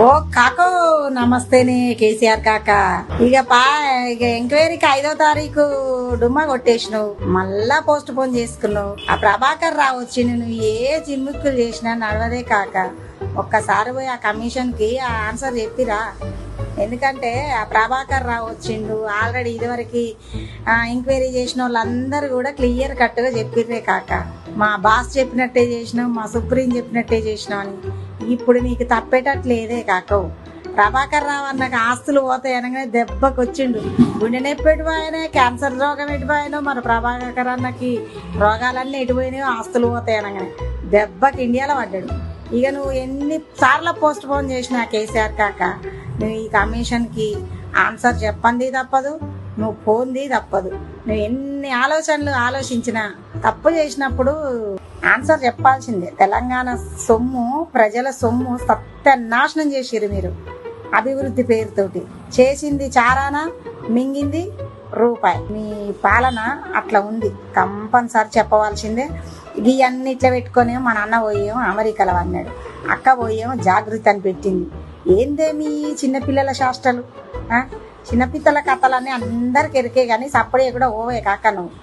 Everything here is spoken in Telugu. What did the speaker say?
ఓ కాకో నమస్తేనే కేసీఆర్ కాక. ఇక ఎంక్వైరీకి 5వ తారీఖు డుమ్మా కొట్టేసినావు, మళ్ళా పోస్ట్ పోన్ చేసుకున్నావు. ఆ ప్రభాకర్ రావు వచ్చి నువ్వు ఏ చిమ్ముక్కులు చేసినా నడవదే కాక. ఒక్కసారి పోయి ఆ కమిషన్ కి ఆ ఆన్సర్ చెప్పిరా. ఎందుకంటే ఆ ప్రభాకర్ రావు వచ్చిండు, ఆల్రెడీ ఇదివరకు ఎంక్వైరీ చేసిన వాళ్ళందరూ కూడా క్లియర్ కట్ గా చెప్పిర్రే కాక. మా బాస్ చెప్పినట్టే చేసినావు, మా సుప్రీం చెప్పినట్టే చేసినావు అని. ఇప్పుడు నీకు తప్పేటట్లేదే కాకవు. ప్రభాకర్ రావు అన్నకు ఆస్తులు పోతాయి అనగానే దెబ్బకు వచ్చిండు. గుండె నొప్పి ఎటుపోయినా, క్యాన్సర్ రోగం ఎటుపోయినో, మన ప్రభాకర్ అన్నకి రోగాలన్నీ ఎటుపోయినాయో, ఆస్తులు పోతాయి అనగానే దెబ్బకి ఇండియాలో పడ్డాడు. ఇక నువ్వు ఎన్ని సార్లు పోస్ట్ పోన్ చేసినా కేసీఆర్ కాక, నువ్వు ఈ కమిషన్కి ఆన్సర్ చెప్పండి తప్పదు, నువ్వు పోంది తప్పదు. నువ్వు ఎన్ని ఆలోచనలు ఆలోచించినా తప్పు చేసినప్పుడు ఆన్సర్ చెప్పాల్సిందే. తెలంగాణ సొమ్ము, ప్రజల సొమ్ము సత్యనాశనం చేసిరు మీరు అభివృద్ధి పేరుతోటి. చేసింది చారానా, మింగింది రూపాయి. మీ పాలన అట్లా ఉంది, కంపల్సరీ చెప్పవలసిందే. ఇవన్నీ ఇట్లా పెట్టుకొని మన అన్న పోయేమో అమెరికాలో అన్నాడు, అక్క పోయేమో జాగృతి అని పెట్టింది. ఏందేమి చిన్నపిల్లల శాస్త్రాలు, చిన్నపిల్లల కథలన్నీ అందరికి ఎరికే కానీ సప్పుడే కూడా ఓవే కాక నువ్వు.